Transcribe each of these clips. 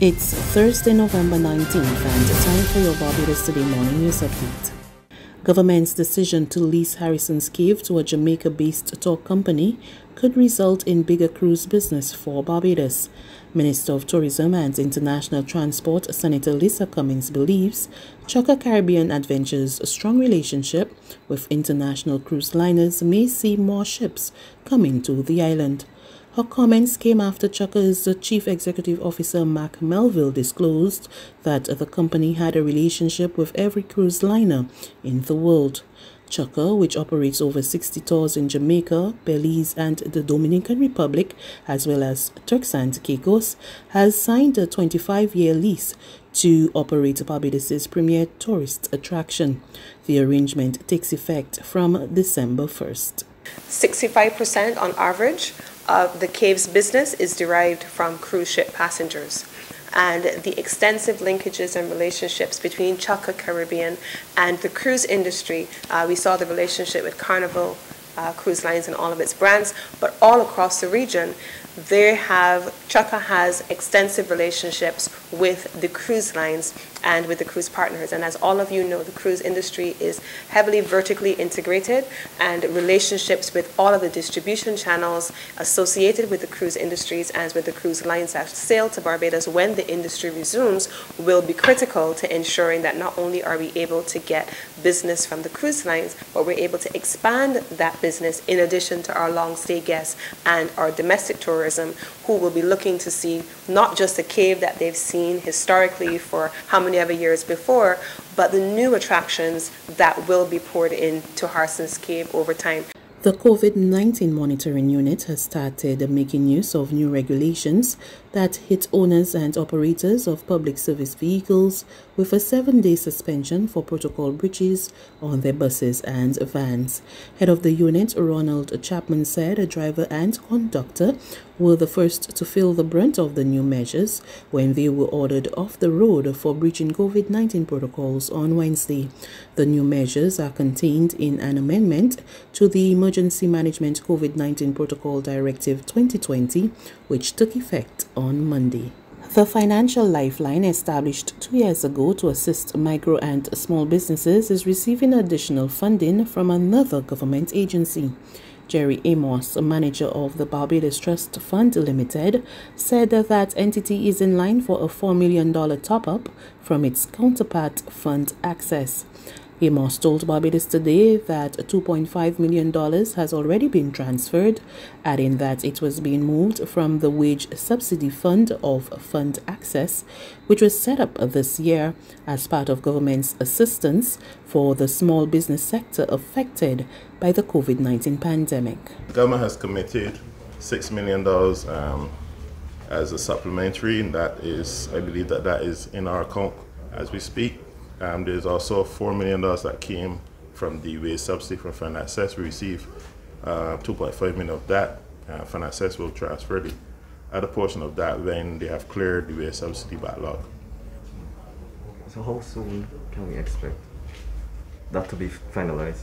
It's Thursday, November 19th, and time for your Barbados Today morning news update. Government's decision to lease Harrison's Cave to a Jamaica-based tour company could result in bigger cruise business for Barbados. Minister of Tourism and International Transport Senator Lisa Cummings believes Chukka Caribbean Adventures' strong relationship with international cruise liners may see more ships coming to the island. Her comments came after Chukka's Chief Executive Officer Mark Melville disclosed that the company had a relationship with every cruise liner in the world. Chukka, which operates over 60 tours in Jamaica, Belize and the Dominican Republic, as well as Turks and Caicos, has signed a 25-year lease to operate Barbados' premier tourist attraction. The arrangement takes effect from December 1st. 65% on average of the Cave's business is derived from cruise ship passengers. And the extensive linkages and relationships between Chukka Caribbean and the cruise industry, we saw the relationship with Carnival Cruise Lines and all of its brands, but all across the region, Chukka has extensive relationships with the cruise lines and with the cruise partners. And as all of you know, the cruise industry is heavily vertically integrated, and relationships with all of the distribution channels associated with the cruise industries and with the cruise lines that sail to Barbados when the industry resumes will be critical to ensuring that not only are we able to get business from the cruise lines, but we're able to expand that business in addition to our long stay guests and our domestic tourism, who will be looking to see not just the cave that they've seen historically for how many ever years before, but the new attractions that will be poured into Harrison's Cave over time. The COVID-19 monitoring unit has started making use of new regulations that hit owners and operators of public service vehicles with a 7-day suspension for protocol breaches on their buses and vans. Head of the unit, Ronald Chapman, said a driver and conductor were the first to feel the brunt of the new measures when they were ordered off the road for breaching COVID-19 protocols on Wednesday. The new measures are contained in an amendment to the Emergency Management COVID-19 Protocol Directive 2020, which took effect on Monday. The financial lifeline, established 2 years ago to assist micro and small businesses, is receiving additional funding from another government agency. Jerry Amos, manager of the Barbados Trust Fund Limited, said that entity is in line for a $4 million top-up from its counterpart Fund Access. Amos told Barbados Today that $2.5 million has already been transferred, adding that it was being moved from the Wage Subsidy Fund of Fund Access, which was set up this year as part of government's assistance for the small business sector affected by the COVID-19 pandemic. The government has committed $6 million as a supplementary, and that is, I believe that is in our account as we speak. There's also $4 million that came from the wage subsidy from Fund Access. We received $2.5 million of that. Fund Access will transfer the other portion of that when they have cleared the wage subsidy backlog. So how soon can we expect that to be finalized?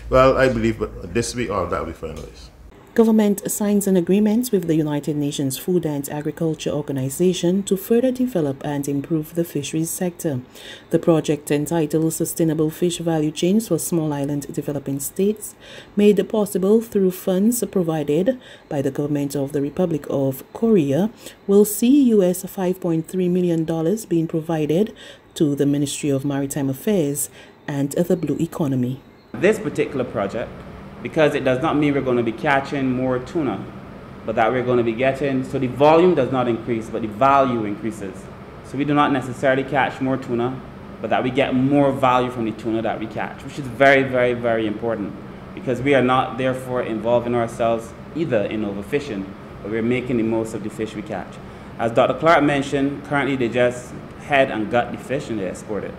Well, I believe this week all that will be finalized. Government signs an agreement with the United Nations Food and Agriculture Organization to further develop and improve the fisheries sector. The project, entitled Sustainable Fish Value Chains for Small Island Developing States, made possible through funds provided by the government of the Republic of Korea, will see US $5.3 million being provided to the Ministry of Maritime Affairs and the Blue Economy. This particular project, because it does not mean we're going to be catching more tuna, but that we're going to be getting, so the volume does not increase, but the value increases. So we do not necessarily catch more tuna, but that we get more value from the tuna that we catch, which is very, very, very important, because we are not therefore involving ourselves either in overfishing, but we're making the most of the fish we catch. As Dr. Clark mentioned, currently they just head and gut the fish and they export it.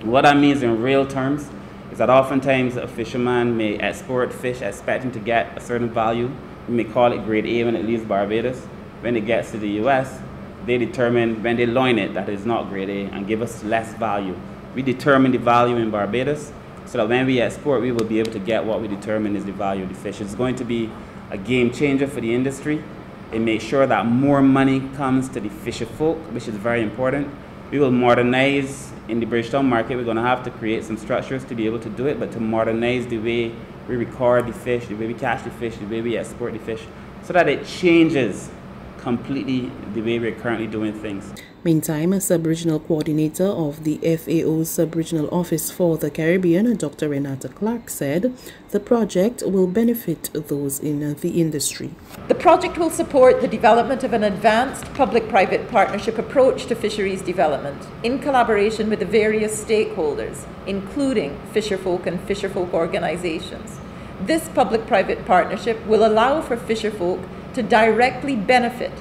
What that means in real terms is that oftentimes a fisherman may export fish expecting to get a certain value. We may call it grade A when it leaves Barbados. When it gets to the US, they determine when they loin it that it's not grade A and give us less value. We determine the value in Barbados so that when we export, we will be able to get what we determine is the value of the fish. It's going to be a game changer for the industry. It makes sure that more money comes to the fisher folk, which is very important. We will modernize in the Bridgetown market. We're going to have to create some structures to be able to do it, but to modernize the way we record the fish, the way we catch the fish, the way we export the fish, so that it changes completely the way we're currently doing things. Meantime, a sub-regional coordinator of the FAO's sub-regional office for the Caribbean, Dr. Renata Clark, said the project will benefit those in the industry. The project will support the development of an advanced public-private partnership approach to fisheries development in collaboration with the various stakeholders, including fisherfolk and fisherfolk organizations. This public-private partnership will allow for fisherfolk to directly benefit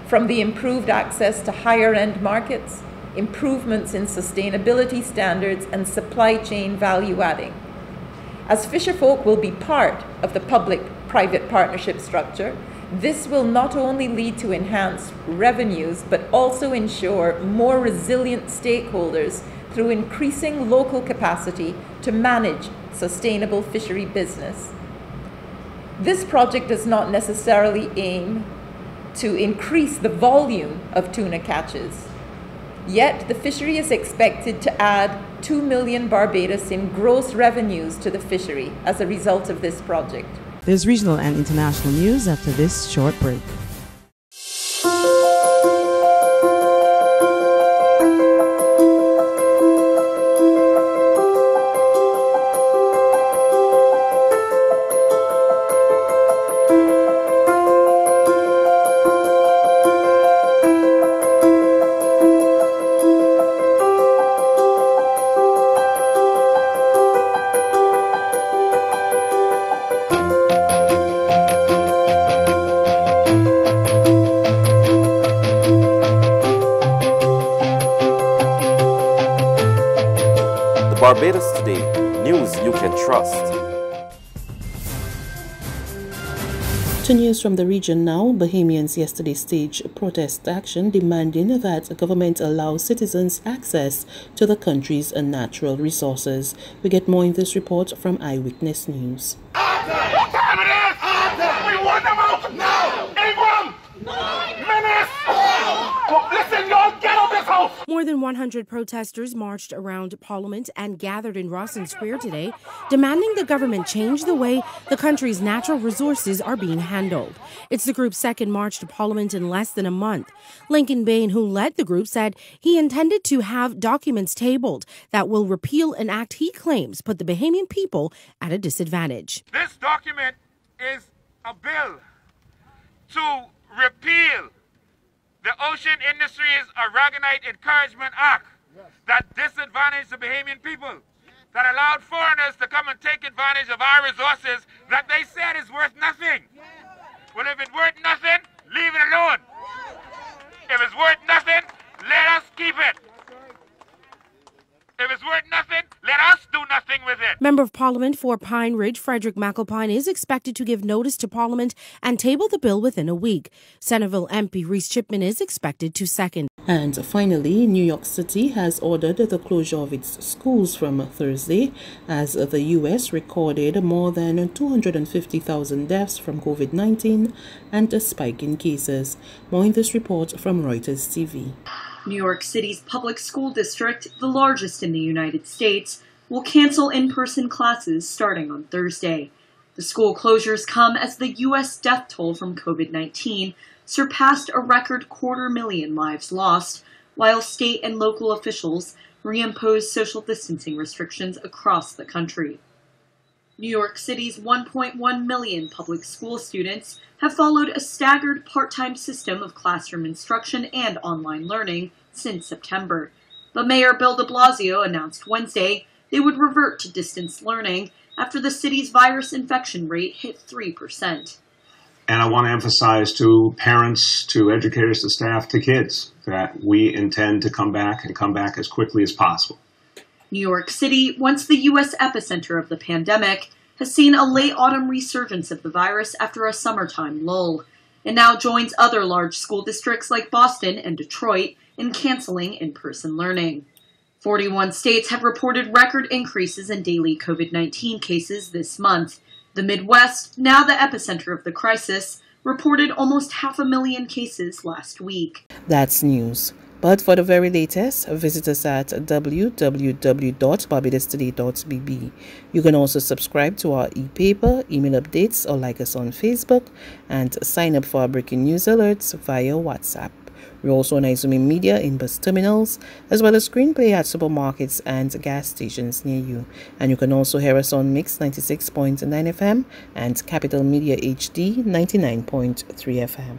from the improved access to higher-end markets, improvements in sustainability standards, and supply chain value-adding. As fisherfolk will be part of the public-private partnership structure, this will not only lead to enhanced revenues, but also ensure more resilient stakeholders through increasing local capacity to manage sustainable fishery business. This project does not necessarily aim to increase the volume of tuna catches. Yet, the fishery is expected to add 2 million Barbados in gross revenues to the fishery as a result of this project. There's regional and international news after this short break. Barbados Today, news you can trust. To news from the region now, Bohemians yesterday staged protest action demanding that the government allow citizens access to the country's natural resources. We get more in this report from Eyewitness News. What time it is? We want them out now! Ingram! Menace! Listen, y'all, get out this house! More than 100 protesters marched around Parliament and gathered in Rawson Square today, demanding the government change the way the country's natural resources are being handled. It's the group's second march to Parliament in less than a month. Lincoln Bain, who led the group, said he intended to have documents tabled that will repeal an act he claims put the Bahamian people at a disadvantage. This document is a bill to repeal the Ocean Industries Aragonite Encouragement Act that disadvantaged the Bahamian people, that allowed foreigners to come and take advantage of our resources that they said is worth nothing. Well, if it's worth nothing, leave it alone. If it's worth nothing, let us keep it. If it's worth nothing, let us do nothing with it. Member of Parliament for Pine Ridge, Frederick McAlpine, is expected to give notice to Parliament and table the bill within a week. Centerville MP Reese Chipman is expected to second. And finally, New York City has ordered the closure of its schools from Thursday as the U.S. recorded more than 250,000 deaths from COVID-19 and a spike in cases. More in this report from Reuters TV. New York City's public school district, the largest in the United States, will cancel in-person classes starting on Thursday. The school closures come as the U.S. death toll from COVID-19 surpassed a record 250,000 lives lost, while state and local officials reimposed social distancing restrictions across the country. New York City's 1.1 million public school students have followed a staggered part-time system of classroom instruction and online learning since September. But Mayor Bill de Blasio announced Wednesday they would revert to distance learning after the city's virus infection rate hit 3%. And I want to emphasize to parents, to educators, to staff, to kids, that we intend to come back and come back as quickly as possible. New York City, once the U.S. epicenter of the pandemic, has seen a late autumn resurgence of the virus after a summertime lull. It now joins other large school districts like Boston and Detroit in canceling in-person learning. 41 states have reported record increases in daily COVID-19 cases this month. The Midwest, now the epicenter of the crisis, reported almost 500,000 cases last week. That's news. But for the very latest, visit us at www.barbadostoday.bb. You can also subscribe to our e-paper, email updates, or like us on Facebook, and sign up for our breaking news alerts via WhatsApp. We're also on Izumi Media in bus terminals, as well as screenplay at supermarkets and gas stations near you. And you can also hear us on Mix 96.9 FM and Capital Media HD 99.3 FM.